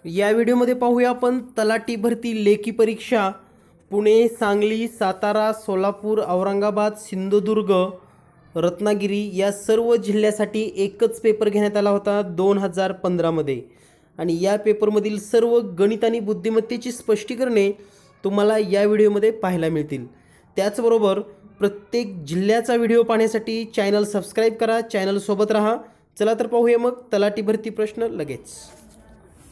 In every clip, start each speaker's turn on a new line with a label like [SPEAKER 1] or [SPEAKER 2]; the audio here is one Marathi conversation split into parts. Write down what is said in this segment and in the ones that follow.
[SPEAKER 1] या व्हिडिओमध्ये पाहूया आपण तलाठी भरती लेखी परीक्षा पुणे, सांगली, सातारा, सोलापूर, औरंगाबाद, सिंधुदुर्ग, रत्नागिरी या सर्व जिल्ह्यासाठी एकच पेपर घेण्यात आला होता 2015 मध्ये आणि या पेपरमधील सर्व गणित आणि बुद्धिमत्तेची स्पष्टीकरणे तुम्हाला या व्हिडिओमध्ये पाहायला मिळतील। त्याचबरोबर प्रत्येक जिल्ह्याचा व्हिडिओ पाहण्यासाठी चॅनल सबस्क्राइब करा, चॅनल सोबत रहा। चला तर पाहूया मग तलाठी भरती प्रश्न लगेच।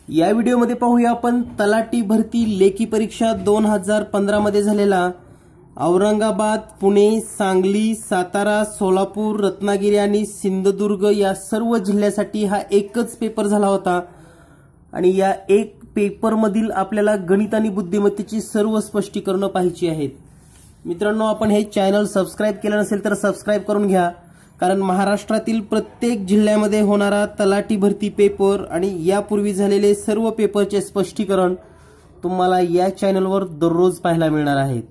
[SPEAKER 1] या व्हिडिओमध्ये पाहूया आपण तलाठी भरती लेखी परीक्षा 2015 मध्ये झालेला औरंगाबाद, पुणे, सांगली, सातारा, सोलापूर, रत्नागिरी आणि सिंधुदुर्ग या सर्व जिल्ह्यासाठी हा एकच पेपर झाला होता आणि या एक पेपर मधील आपल्याला गणित आणि बुद्धिमत्तेची सर्व स्पष्टीकरणे पाहायची आहेत। मित्रांनो, आपण हे चॅनल सबस्क्राइब केले नसेल तर सबस्क्राइब करून घ्या, कारण महाराष्ट्रातील प्रत्येक जिल्ह्यामध्ये होणारा तलाठी भरती पेपर आणि यापूर्वी झालेले सर्व पेपरचे स्पष्टीकरण तुम्हाला या चॅनलवर दररोज पाहायला मिळणार आहेत।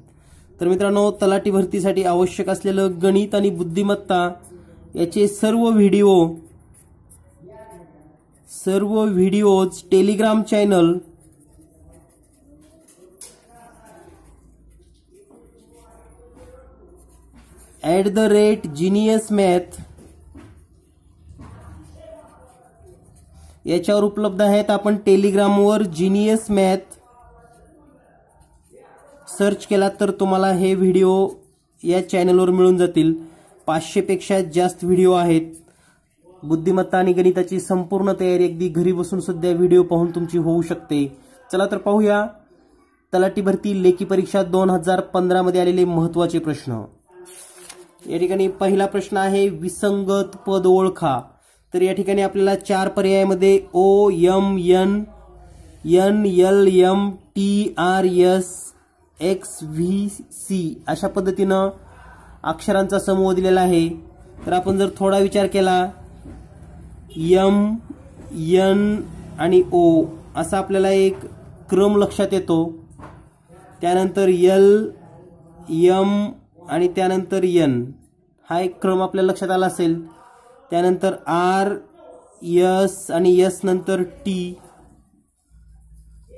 [SPEAKER 1] तर मित्रांनो, तलाठी भरतीसाठी आवश्यक असलेलं गणित आणि बुद्धिमत्ता याचे सर्व व्हिडिओज टेलिग्राम चॅनल @geniusmath याच्यावर उपलब्ध आहेत। आपण टेलिग्रामवर जीनियस मॅथ सर्च केला तर तुम्हाला हे व्हिडिओ या चॅनलवर मिळून जातील। 500 पेक्षा जास्त व्हिडिओ आहेत। बुद्धिमत्ता आणि गणिताची संपूर्ण तयारी अगदी घरी बसून सुद्धा व्हिडिओ पाहून तुमची होऊ शकते। चला तर पाहूया तलाठी भरती लेखी परीक्षा 2015 मध्ये आलेले महत्त्वाचे प्रश्न। या ठिकाणी पहिला प्रश्न आहे विसंगत पद ओळखा। तर या ठिकाणी आपल्याला 4 पर्यायामध्ये O, M, N, L, M, T, R, S, X, V, C अशा पद्धतीनं अक्षरांचा समूह दिलेला आहे। तर आपण जर थोडा विचार केला M, N आणि O असा आपल्याला एक क्रम लक्षात येतो। त्यानंतर L, M आणि त्यानंतर N हा एक क्रम आपल्याला लक्षात आला असेल। त्यानंतर R, S आणि S नंतर T।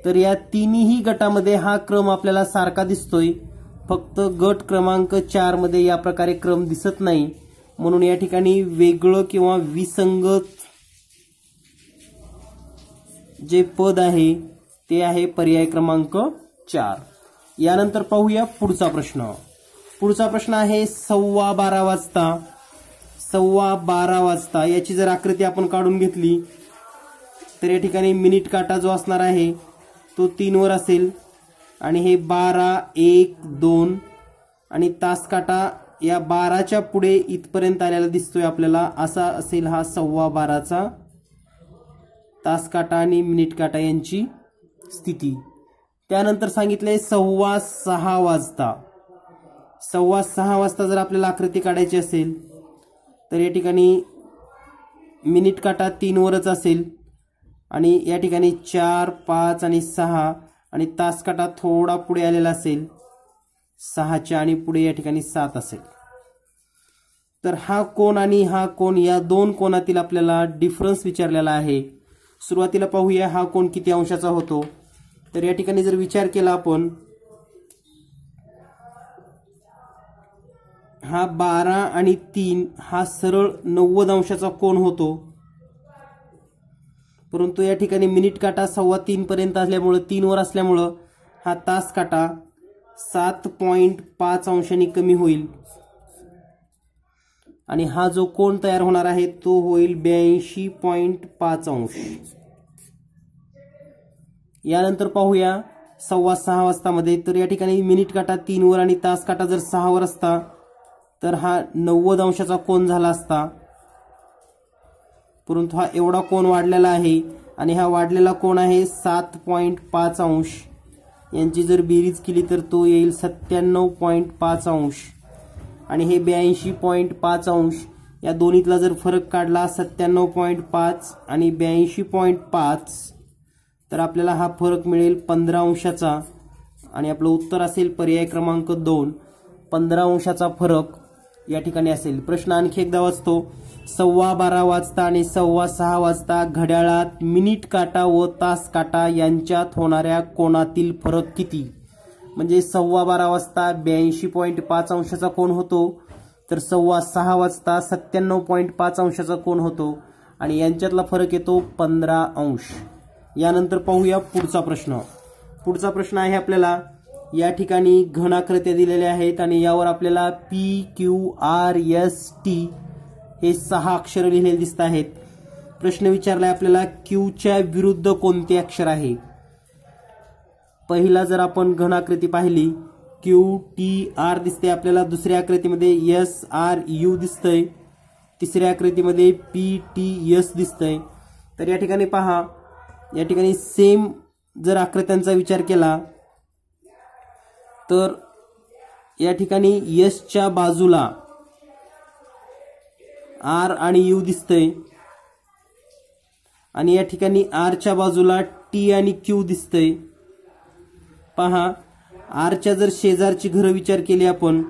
[SPEAKER 1] तर या तिन्ही गटामध्ये हा क्रम आपल्याला सारखा दिसतोय, फक्त गट क्रमांक 4 मध्ये या प्रकारे क्रम दिसत नाही, म्हणून या ठिकाणी वेगळं किंवा विसंगत जे पद आहे ते आहे पर्याय क्रमांक 4। यानंतर पाहूया पुढचा प्रश्न। पुढचा प्रश्न आहे 12:15 वाजता। 12:15 वाजता याची जर आकृती आपण काढून घेतली तर या ठिकाणी मिनिट काटा जो असणार आहे तो 3 वर असेल आणि हे 12, 1, 2 आणि तास काटा या 12च्या पुढे इथपर्यंत आलेला दिसतोय आपल्याला। असा असेल हा 12:15चा तास काटा आणि मिनिट काटा यांची स्थिती। त्यानंतर सांगितलंय 6:15 वाजता। 6:15 वाजता जर आपल्याला आकृती काढायची असेल तर या ठिकाणी मिनिट काटा 3 वरच असेल आणि या ठिकाणी 4, 5 आणि 6 आणि तास काटा थोडा पुढे आलेला असेल 6च्या आणि पुढे या ठिकाणी 7 असेल। तर हा कोन आणि हा कोन या दोन कोनातील आपल्याला डिफरन्स विचारलेला आहे। सुरुवातीला पाहूया हा कोन किती अंशाचा होतो। तर या ठिकाणी जर विचार केला आपण हा 12 आणि 3 हा सरळ 90 अंशाचा कोन होतो, परंतु या ठिकाणी मिनिट काटा 3:15 पर्यंत असल्यामुळे 3 वर असल्यामुळे हा तास काटा 7.5 अंशांनी कमी होईल आणि हा जो कोन तयार होणार आहे तो होईल 82.5 अंश। यानंतर पाहूया 6:15 वाजता मध्ये। तर या ठिकाणी मिनिट काटा 3 वर आणि तास काटा जर 6 वर असता तर हा 90 अंशाचा कोन झाला असता, परंतु हा एवढा कोन वाढलेला आहे आणि हा वाढलेला कोन आहे 7.5 अंश। यांची जर बेरीज केली तर तो येईल 97.5 अंश आणि हे 82.5 अंश या दोन्हीतला जर फरक काढला 97.5 आणि 82.5 तर आपल्याला हा फरक मिळेल 15 अंशाचा आणि आपलं उत्तर असेल पर्याय क्रमांक 2, 15 अंशाचा फरक या ठिकाणी असेल। प्रश्न आणखी एकदा वाचतो। 12:15 वाजता आणि 6:15 वाजता घड्याळात मिनिट काटा व तास काटा यांच्यात होणाऱ्या कोनातील फरक किती? म्हणजे 12:15 वाजता 82.5 अंशाचा कोन होतो, तर 6:15 वाजता 97.5 अंशाचा कोन होतो आणि यांच्यातला फरक येतो 15 अंश। यानंतर पाहूया पुढचा प्रश्न। पुढचा प्रश्न आहे आपल्याला, या ठिकाणी घनाकृत्या दिलेल्या आहेत आणि यावर आपल्याला PQRST हे 6 अक्षर लिहिलेले दिसत आहेत। प्रश्न विचारलाय आपल्याला Q च्या विरुद्ध कोणते अक्षर आहे? पहिला जर आपण घनाकृती पाहिली QTR दिसते आपल्याला, दुसऱ्या आकृतीमध्ये SRU दिसतंय, तिसऱ्या आकृतीमध्ये PTS दिसतंय। तर या ठिकाणी पहा, या ठिकाणी सेम जर आकृत्यांचा विचार केला तर या ठिकाणी S च्या बाजूला R आणि U दिसतंय आणि या ठिकाणी R च्या बाजूला T आणि Q दिसतंय। पहा, R च्या जर शेजारची घरं विचार केली आपण,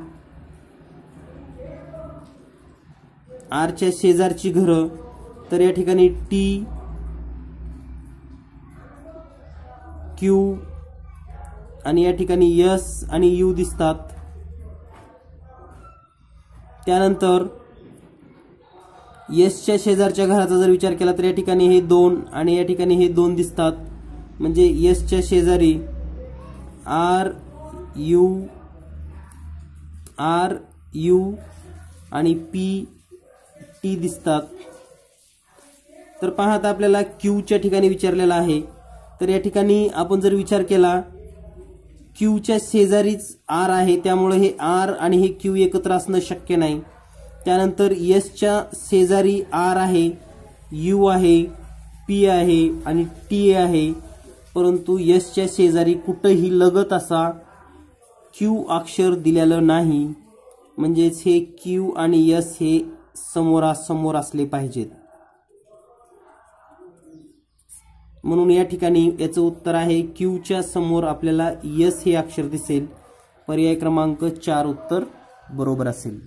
[SPEAKER 1] R च्या शेजारची घरं, तर या ठिकाणी T Q आणि या ठिकाणी S आणि U दिसतात। त्यानंतर S च्या शेजारच्या घराचा जर विचार केला तर या ठिकाणी हे 2 आणि या ठिकाणी हे 2 दिसतात। म्हणजे S च्या शेजारी R U आणि PT दिसतात। तर पहा, आता आपल्याला Q च्या ठिकाणी विचारलेला आहे, तर या ठिकाणी आपण जर विचार केला Q च्या शेजारीच R आहे, त्यामुळे हे R आणि हे Q एकत्र असणं शक्य नाही। त्यानंतर S च्या शेजारी R आहे, U आहे, P आहे आणि T आहे, परंतु S च्या शेजारी कुठेही लगत असा Q अक्षर दिलेलं नाही। म्हणजेच हे Q आणि S हे समोरासमोर असले पाहिजेत। म्हणून या ठिकाणी याचं उत्तर आहे Q च्या समोर आपल्याला S हे अक्षर दिसेल। पर्याय क्रमांक 4 उत्तर बरोबर असेल।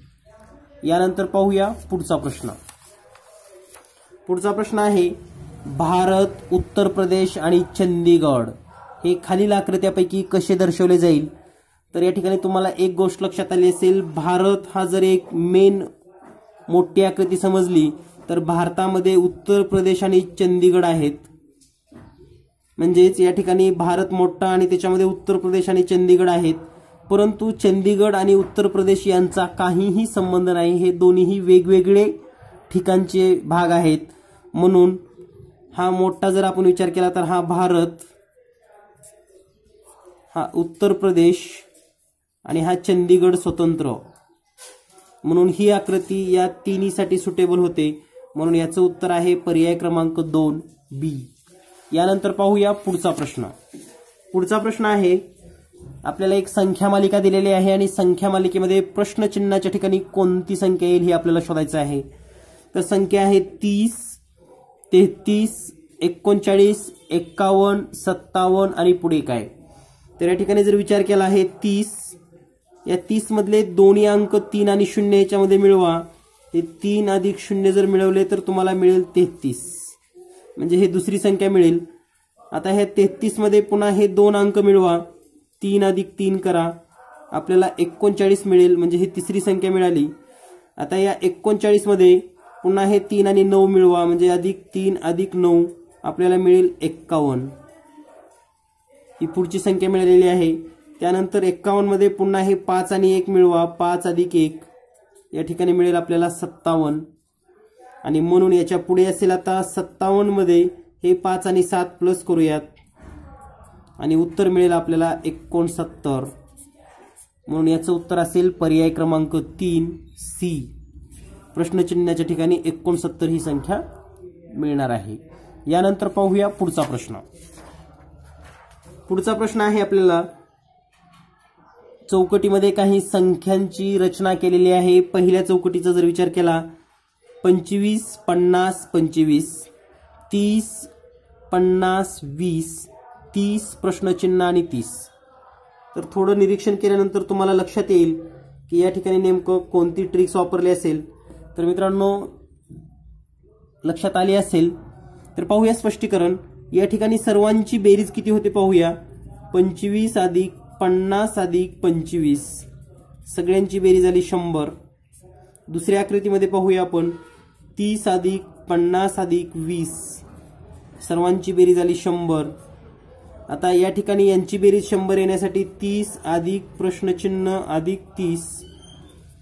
[SPEAKER 1] यानंतर पाहूया पुढचा प्रश्न। पुढचा प्रश्न आहे, भारत, उत्तर प्रदेश आणि चंदीगड हे खालील आकृत्यापैकी कसे दर्शवले जाईल? तर या ठिकाणी तुम्हाला एक गोष्ट लक्षात आली असेल, भारत हा जर एक मेन मोठी आकृती समजली तर भारतामध्ये उत्तर प्रदेश आणि चंदीगड आहेत। म्हणजेच या ठिकाणी भारत मोठा आणि त्याच्यामध्ये उत्तर प्रदेश आणि चंदीगड आहेत, परंतु चंदीगड आणि उत्तर प्रदेश यांचा काहीही संबंध नाही। हे दोन्हीही वेगवेगळे ठिकाणचे भाग आहेत। म्हणून हा मोठा जर आपण विचार केला तर हा भारत, हा उत्तर प्रदेश आणि हा चंदीगड स्वतंत्र, म्हणून ही आकृती या तिन्हीसाठी सुटेबल होते। म्हणून याचं उत्तर आहे पर्याय क्रमांक 2B। यानंतर पाहूया पुढचा प्रश्न। पुढचा प्रश्न आहे, आपल्याला एक संख्या मालिका दिलेली आहे आणि संख्या मालिकेमध्ये प्रश्नचिन्हाच्या ठिकाणी कोणती संख्या येईल हे आपल्याला शोधायचं आहे। तर संख्या आहे 30, 33, 39, 51, 57 आणि पुढे काय? तर या ठिकाणी जर विचार केला आहे 30, या 30 मधले दोन्ही अंक 3 आणि 0 याच्यामध्ये मिळवा। हे 3 अधिक 0 जर मिळवले तर तुम्हाला मिळेल 33, म्हणजे हे दुसरी संख्या मिळेल। आता ह्या 33 मध्ये पुन्हा हे 2 अंक मिळवा, 3 अधिक 3 करा, आपल्याला 39 मिळेल, म्हणजे ही तिसरी संख्या मिळाली। आता या 39 मध्ये पुन्हा हे 3 आणि 9 मिळवा, म्हणजे अधिक 3 अधिक 9 आपल्याला मिळेल 51, ही पुढची संख्या मिळालेली आहे। त्यानंतर 51 मध्ये पुन्हा हे 5 आणि 1 मिळवा, 5 अधिक 1 या ठिकाणी मिळेल आपल्याला 57, आणि म्हणून याच्या पुढे असेल आता 57 मध्ये हे 5 आणि 7 प्लस करूयात आणि उत्तर मिळेल आपल्याला 69। म्हणून याचं उत्तर असेल पर्याय क्रमांक 3C। प्रश्नचिन्हाच्या ठिकाणी 69 ही संख्या मिळणार आहे। यानंतर पाहूया पुढचा प्रश्न। पुढचा प्रश्न आहे, आपल्याला चौकटीमध्ये काही संख्यांची रचना केलेली आहे। पहिल्या चौकटीचा जर विचार केला 25, 50, 25, 30, 50, 20, 30 प्रश्नचिन्ह आणि 30, तर थोडं निरीक्षण केल्यानंतर तुम्हाला लक्षात येईल की या ठिकाणी नेमकं कोणती ट्रिक्स वापरली असेल. तर मित्रांनो लक्षात आली असेल. तर पाहूया स्पष्टीकरण. या ठिकाणी सर्वांची बेरीज किती होते पाहूया. 25 अधिक 50 अधिक 25, सगळ्यांची बेरीज आली 100. दुसऱ्या आकृतीमध्ये पाहूया आपण 30 अधिक 50 अधिक 20, सर्वांची बेरीज आली 100. आता या ठिकाणी यांची बेरीज 100 येण्यासाठी 30 अधिक प्रश्नचिन्ह अधिक 30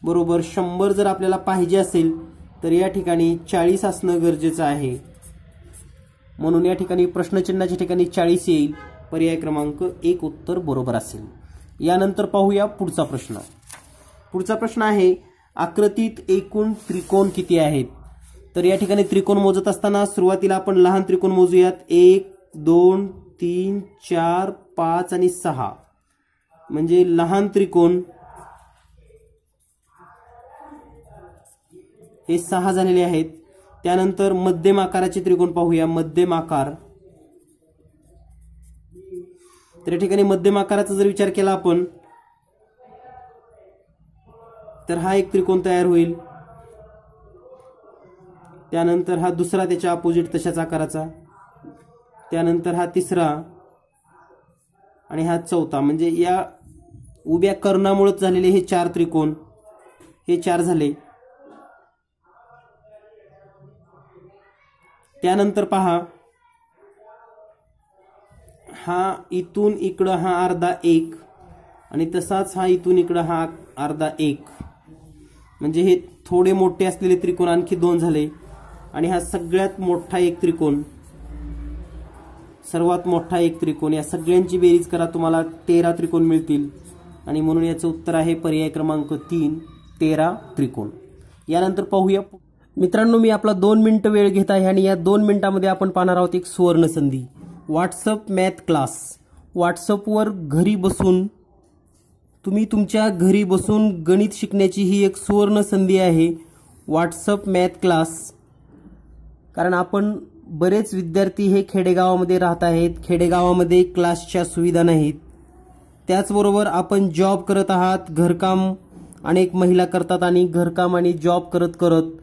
[SPEAKER 1] बरोबर 100 जर आपल्याला पाहिजे असेल तर या ठिकाणी 40 असणं गरजेचं आहे. म्हणून या ठिकाणी प्रश्नचिन्हाच्या ठिकाणी 40 येईल. पर्याय क्रमांक 1 उत्तर बरोबर असेल. यानंतर पाहूया पुढचा प्रश्न. पुढचा प्रश्न आहे आकृतीत एकूण त्रिकोण किती आहेत. तर या ठिकाणी त्रिकोण मोजत असताना सुरुवातीला आपण लहान त्रिकोण मोजूयात. 1 2 3 4 5 आणि 6 म्हणजे लहान त्रिकोण हे 6 झालेले आहेत. त्यानंतर मध्यम आकाराचे त्रिकोण पाहूया. मध्यम आकार. तर या ठिकाणी मध्यम आकाराचा जर विचार केला आपण तर हा एक त्रिकोण तयार होईल. त्यानंतर हा दुसरा त्याच्या अपोजिट तशाच आकाराचा, त्यानंतर हा तिसरा आणि हा चौथा. म्हणजे या उभ्या कर्णामुळेच झालेले हे 4 त्रिकोण, हे 4 झाले. त्यानंतर पहा हा इथून इकडं हा अर्धा 1 आणि तसाच हा इथून इकडं हा अर्धा 1. म्हणजे हे थोडे मोठे असलेले त्रिकोण आणखी 2 झाले. आणि हा सगळ्यात मोठा एक त्रिकोण, सर्वात मोठा एक त्रिकोण. या सगळ्यांची बेरीज करा, तुम्हाला 13 त्रिकोण मिळतील. आणि म्हणून याचं उत्तर आहे पर्याय क्रमांक 3 13 त्रिकोण. यानंतर पाहूया मित्रांनो, मी आपला 2 मिनिटं वेळ घेत आहे आणि या 2 मिनिटांमध्ये आपण पाहणार आहोत एक सुवर्ण संधी. WhatsApp math class. व्हॉट्सअपवर घरी बसून तुम्ही तुमच्या घरी बसून गणित शिकण्याची ही एक सुवर्ण संधी आहे. WhatsApp math class. कारण आपण बरेच विद्यार्थी हे खेडेगावामध्ये राहत आहेत. खेडेगावामध्ये क्लासच्या सुविधा नाहीत. त्याचबरोबर आपण जॉब करत आहात. घरकाम अनेक महिला करतात आणि घरकाम आणि जॉब करत करत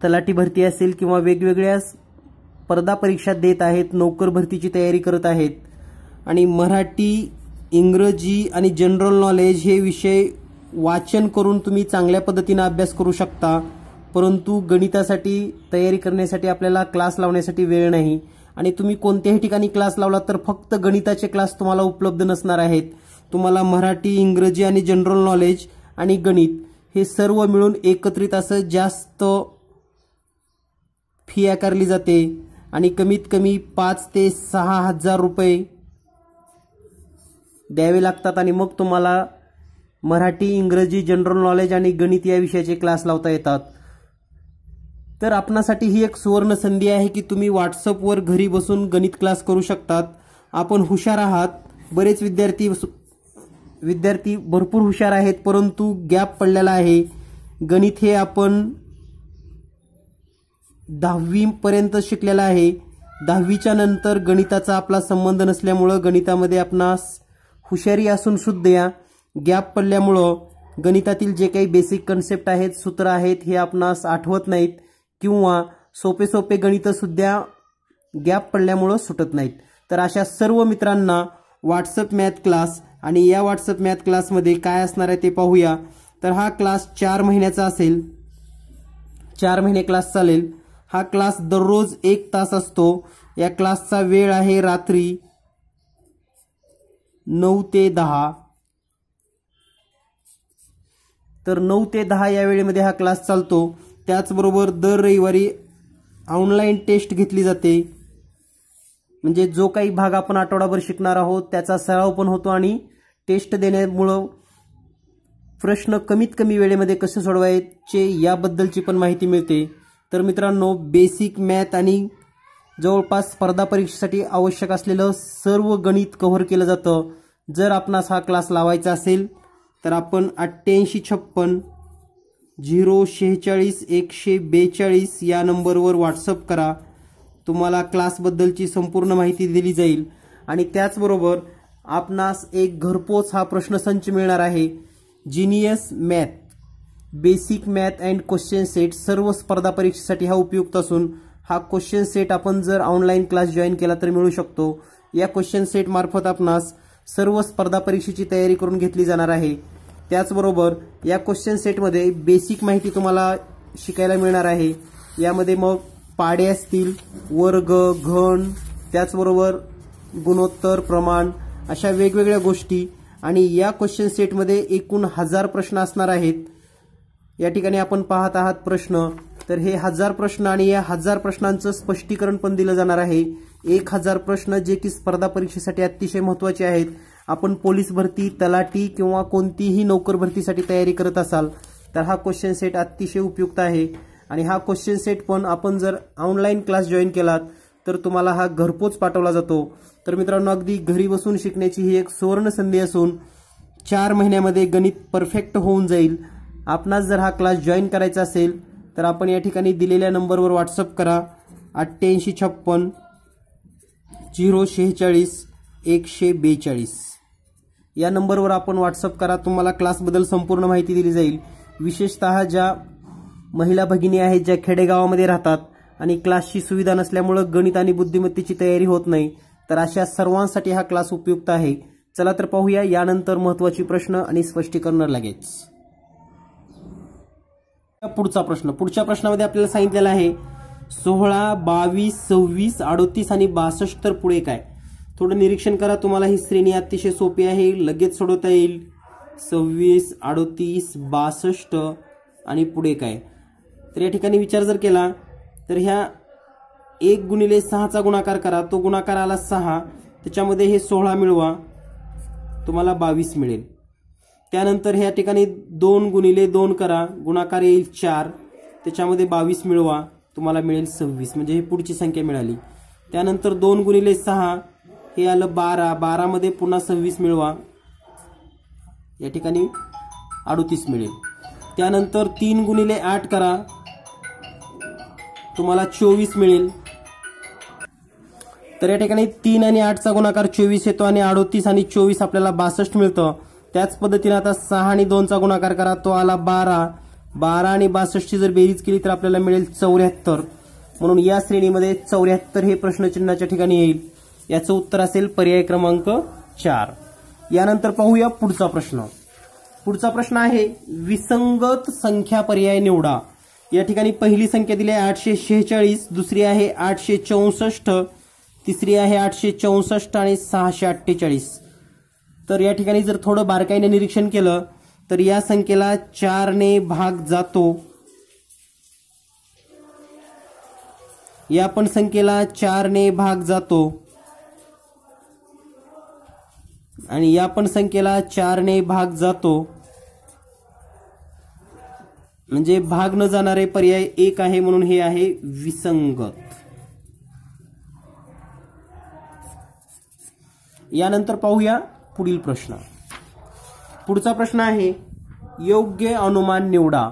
[SPEAKER 1] तलाठी भरती असेल किंवा वेगवेगळ्या स्पर्धा परीक्षा देत आहेत, नोकर भरतीची तयारी करत आहेत. आणि मराठी, इंग्रजी आणि जनरल नॉलेज हे विषय वाचन करून तुम्ही चांगल्या पद्धतीने अभ्यास करू शकता. परंतु गणितासाठी तयारी करण्यासाठी आपल्याला क्लास लावण्यासाठी वेळ नाही. आणि तुम्ही कोणत्याही ठिकाणी क्लास लावला तर फक्त गणिताचे क्लास तुम्हाला उपलब्ध नसणार आहेत. तुम्हाला मराठी, इंग्रजी आणि जनरल नॉलेज आणि गणित हे सर्व मिळून एकत्रित असं जास्त फी आकारली जाते. आणि कमीत कमी 5 ते 6 हजार रुपये द्यावे लागतात. आणि मग तुम्हाला मराठी, इंग्रजी, जनरल नॉलेज आणि गणित या विषयाचे क्लास लावता येतात. तर आपणासाठी ही एक सुवर्ण संधी आहे की तुम्ही व्हॉट्सअपवर घरी बसून गणित क्लास करू शकतात. आपण हुशार आहात. बरेच विद्यार्थी भरपूर हुशार आहेत, परंतु गॅप पडलेला आहे. गणित हे आपण 10वी पर्यंत शिकलेला आहे. 10वीच्या नंतर गणिताचा आपला संबंध नसल्यामुळं गणितामध्ये आपणास हुशारी असून सुद्धा गॅप पडल्यामुळं गणितातील जे काही बेसिक कन्सेप्ट आहेत, सूत्र आहेत, हे आपणास आठवत नाहीत किंवा सोपे सोपे गणित सुद्धा गॅप पडल्यामुळं सुटत नाहीत. तर अशा सर्व मित्रांना व्हॉट्सअप मॅथ क्लास. आणि या व्हॉट्सअप मॅथ क्लासमध्ये काय असणार आहे ते पाहूया. तर हा क्लास 4 महिन्याचा असेल. 4 महिने क्लास चालेल. हा क्लास दररोज 1 तास असतो. या क्लासचा वेळ आहे रात्री 9 ते 10. तर 9 ते 10 या वेळेमध्ये हा क्लास चालतो. त्याचबरोबर दर रविवारी ऑनलाईन टेस्ट घेतली जाते. म्हणजे जो काही भाग आपण आठवडाभर शिकणार आहोत त्याचा सराव पण होतो आणि टेस्ट देण्यामुळं प्रश्न कमीत कमी वेळेमध्ये कसे सोडवायचे याबद्दलची पण माहिती मिळते. तर मित्रांनो, बेसिक मॅथ आणि जवळपास स्पर्धा परीक्षेसाठी आवश्यक असलेलं सर्व गणित कव्हर केलं जातं. जर आपणास हा क्लास लावायचा असेल तर आपण 8856 046 142 या नंबरवर व्हॉट्सअप करा. तुम्हाला क्लासबद्दलची संपूर्ण माहिती दिली जाईल. आणि त्याचबरोबर आपणास एक घरपोच हा प्रश्नसंच मिळणार आहे. Genius math, basic math and question set सर्व स्पर्धा परीक्षेसाठी हा उपयुक्त असून हा क्वेश्चन सेट आपण जर ऑनलाईन क्लास जॉईन केला तर मिळू शकतो। या क्वेश्चन सेट मार्फत आपणास सर्व स्पर्धा परीक्षेची तयारी करून घेतली जाणार आहे। त्याचबरोबर या क्वेश्चन सेटमध्ये बेसिक माहिती तुम्हाला शिकायला मिळणार आहे। यामध्ये मग पाढे असतील, वर्ग, घन, त्याचबरोबर गुणोत्तर, प्रमाण अशा वेगवेगळ्या गोष्टी आणि या क्वेश्चन सेटमध्ये एकूण 1000 प्रश्न असणार आहेत। या ठिकाणी आपण पाहत आहात प्रश्न, तर हे 1000 प्रश्न आणि या 1000 प्रश्नांचं स्पष्टीकरण पण दिलं जाणार आहे। 1000 प्रश्न जे की स्पर्धा परीक्षेसाठी अतिशय महत्त्वाचे आहेत। आपण पोलीस भरती, तलाठी किंवा कोणतीही नोकर भरतीसाठी तयारी करत असाल तर हा क्वेश्चन सेट अतिशय उपयुक्त आहे आणि हा क्वेश्चन सेट पण आपण जर ऑनलाईन क्लास जॉईन केलात तर तुम्हाला हा घरपोच पाठवला जातो। तर मित्रांनो, अगदी घरी बसून शिकण्याची ही एक सुवर्ण संधी असून 4 महिन्यामध्ये गणित परफेक्ट होऊन जाईल। आपणास जर हा क्लास जॉईन करायचा असेल तर आपण या ठिकाणी दिलेल्या नंबरवर व्हॉट्सअप करा 8856 046 142 या नंबरवर आपण व्हॉट्सअप करा। तुम्हाला क्लासबद्दल संपूर्ण माहिती दिली जाईल। विशेषतः ज्या महिला भगिनी आहेत ज्या खेडेगावामध्ये राहतात आणि क्लासची सुविधा नसल्यामुळे गणित आणि बुद्धिमत्तेची तयारी होत नाही, तर अशा सर्वांसाठी हा क्लास उपयुक्त आहे। चला तर पाहूया यानंतर महत्त्वाची प्रश्न आणि स्पष्टीकरण लगेच। पुढचा प्रश्न, पुढच्या प्रश्नामध्ये आपल्याला सांगितलेलं आहे 16, 22, 26, 38 आणि 62 तर पुढे काय? थोडं निरीक्षण करा। तुम्हाला ही श्रेणी अतिशय सोपी आहे, लगेच सोडवता येईल। 26, 38, 62 आणि पुढे काय? तर या ठिकाणी विचार जर केला तर ह्या 1 गुणिले 6चा गुणाकार करा, तो गुणाकार आला 6, त्याच्यामध्ये हे 16 मिळवा, तुम्हाला 22 मिळेल। त्यानंतर ह्या ठिकाणी 2 गुणिले 2 करा, गुणाकार येईल 4, त्याच्यामध्ये 22 मिळवा, तुम्हाला मिळेल 26, म्हणजे ही पुढची संख्या मिळाली। त्यानंतर 2 गुणिले 6 हे आलं 12, 12 मध्ये पुन्हा 26 मिळवा, या ठिकाणी 38 मिळेल। त्यानंतर 3 गुणिले 8 करा, तुम्हाला 24 मिळेल। तर या ठिकाणी 3 आणि 8चा गुणाकार 24 येतो आणि 38 आणि 24 आपल्याला 62 मिळतं। त्याच पद्धतीने आता 6 आणि 2चा गुणाकार करा, तो आला 12, 12 आणि 62 ची जर बेरीज केली तर आपल्याला मिळेल 74। म्हणून या श्रेणीमध्ये 74 हे प्रश्नचिन्हाच्या ठिकाणी येईल। याचं उत्तर असेल पर्याय क्रमांक 4। यानंतर पाहूया पुढचा प्रश्न। पुढचा प्रश्न आहे विसंगत संख्या पर्याय निवडा। या ठिकाणी पहिली संख्या दिली आहे 846, दुसरी आहे 864, तिसरी आहे 864 आणि 648। तर या ठिकाणी जर थोडं बारकाईने निरीक्षण केलं तर या संख्येला 4 ने भाग जातो, या पण संख्येला 4 ने भाग जातो आणि या पण संख्येला 4 ने भाग जातो, म्हणजे भाग न जाणारे पर्याय 1 आहे, म्हणून हे आहे विसंगत। यानंतर पाहूया पुढील प्रश्न। पुढचा प्रश्न आहे योग्य अनुमान निवडा।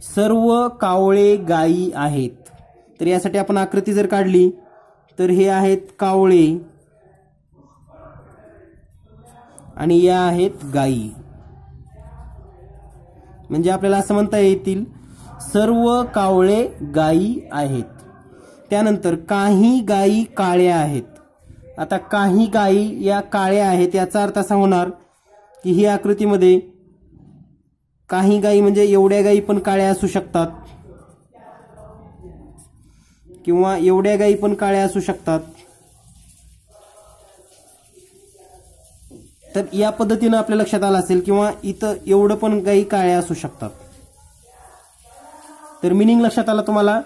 [SPEAKER 1] सर्व कावळे गायी आहेत। तर यासाठी आपण आकृती जर काढली तर हे आहेत कावळे आणि या आहेत गायी, म्हणजे आपल्याला असं म्हणता येईल सर्व कावळे गायी आहेत। त्यानंतर काही गायी काळ्या आहेत। आता काही गायी या काळ्या आहेत, याचा अर्थ असा होणार की ही आकृतीमध्ये काही गायी म्हणजे एवढ्या गायी पण काळ्या असू शकतात किंवा एवढ्या गायी पण काळ्या असू शकतात। तर या पद्धतीने आपल्या लक्षात आलं असेल, किंवा इथं एवढं पण गायी काळ्या असू शकतात। तर मिनिंग लक्षात आला तुम्हाला,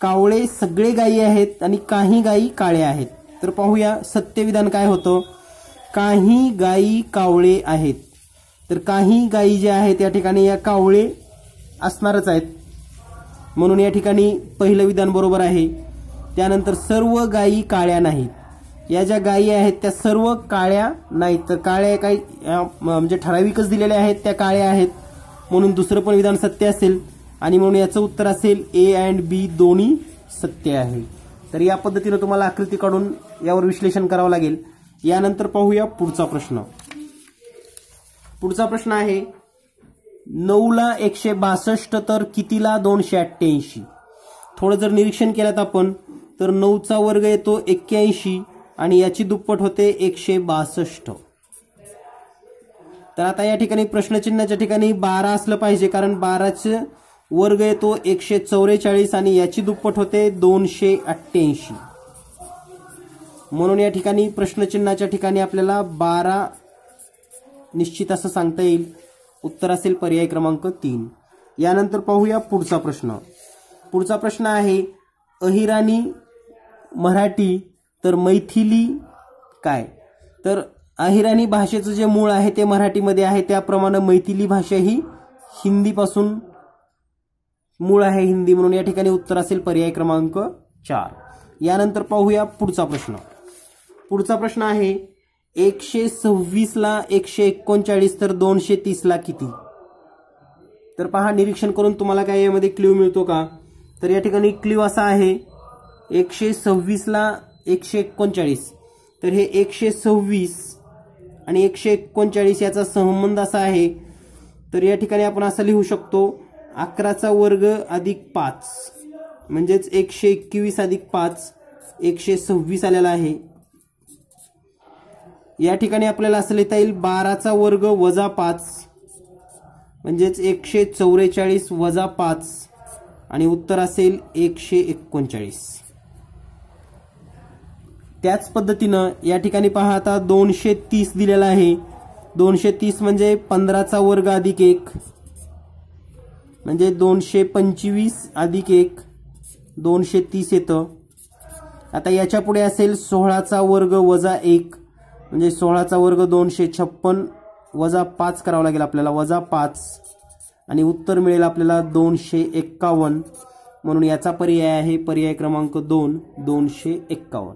[SPEAKER 1] कावळे सगळे गायी आहेत आणि काही गायी काळ्या आहेत। तर पाहूया सत्यविधान काय होतं। काही गायी कावळे आहेत, तर काही गायी ज्या आहेत या ठिकाणी या कावळे असणारच आहेत, म्हणून या ठिकाणी पहिलं विधान बरोबर आहे। त्यानंतर सर्व गायी काळ्या नाहीत, या ज्या गायी आहेत त्या सर्व काळ्या नाहीत, तर काळ्या काही म्हणजे ठराविकच दिलेल्या आहेत त्या काळ्या आहेत, म्हणून दुसरं पण विधान सत्य असेल आणि म्हणून याचं उत्तर असेल ए अँड बी दोन्ही सत्य आहे। तर या पद्धतीने तुम्हाला आकृती काढून यावर विश्लेषण करावं लागेल। यानंतर पाहूया पुढचा प्रश्न। पुढचा प्रश्न आहे 9 ला 162 तर कितीला 288? थोडं जर निरीक्षण केलं आपण तर 9 चा वर्ग येतो 81 आणि याची दुप्पट होते 162. तर आता या ठिकाणी प्रश्नचिन्हाच्या ठिकाणी 12 असलं पाहिजे, कारण 12चे वर्ग येतो 144 आणि याची दुप्पट होते 288. म्हणून या ठिकाणी प्रश्नचिन्हाच्या ठिकाणी आपल्याला 12 निश्चित असं सांगता येईल. उत्तर असेल पर्याय क्रमांक 3. यानंतर पाहूया पुढचा प्रश्न. पुढचा प्रश्न आहे अहिराणी मराठी तर मैथिली काय? तर अहिराणी भाषेचं जे मूळ आहे ते मराठीमध्ये आहे, त्याप्रमाणे मैथिली भाषा ही हिंदीपासून मूळ आहे, हिंदी. म्हणून या ठिकाणी उत्तर असेल पर्याय क्रमांक 4. यानंतर पाहूया पुढचा प्रश्न. पुढचा प्रश्न आहे 126 ला 139 तर 230 ला किती? तर पहा, निरीक्षण करून तुम्हाला काय यामध्ये क्ल्यू मिळतो का? तर या ठिकाणी क्ल्यू असा आहे 126 ला 139, तर हे 126 आणि 139 याचा संबंध असा आहे. तर या ठिकाणी आपण असं लिहू शकतो 11चा वर्ग अधिक 5 म्हणजेच 121 अधिक 5 126 आलेला आहे. या ठिकाणी आपल्याला असं लिहिता येईल 12चा वर्ग वजा 5 म्हणजेच 144 वजा 5 आणि उत्तर असेल 139. त्याच पद्धतीनं या ठिकाणी पहा, आता 230 दिलेला आहे. 230 म्हणजे 15चा वर्ग अधिक 1 म्हणजे 225 अधिक 1 230 येतं. आता याच्या पुढे असेल 16चा वर्ग वजा 1 म्हणजे 16चा वर्ग 256 वजा 5 करावं लागेल आपल्याला, वजा 5 आणि उत्तर मिळेल आपल्याला 251. म्हणून याचा पर्याय आहे पर्याय क्रमांक 2 251.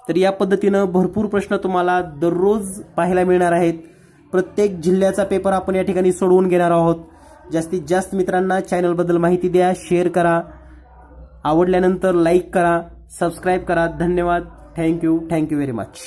[SPEAKER 1] तर या पद्धतीनं भरपूर प्रश्न तुम्हाला दररोज पाहायला मिळणार आहेत. प्रत्येक जिल्ह्याचा पेपर आपण या ठिकाणी सोडवून घेणार आहोत. जास्तीत जास्त मित्रांना चॅनलबद्दल माहिती द्या, शेअर करा, आवडल्यानंतर लाईक करा, सबस्क्राईब करा. धन्यवाद. Thank you very much.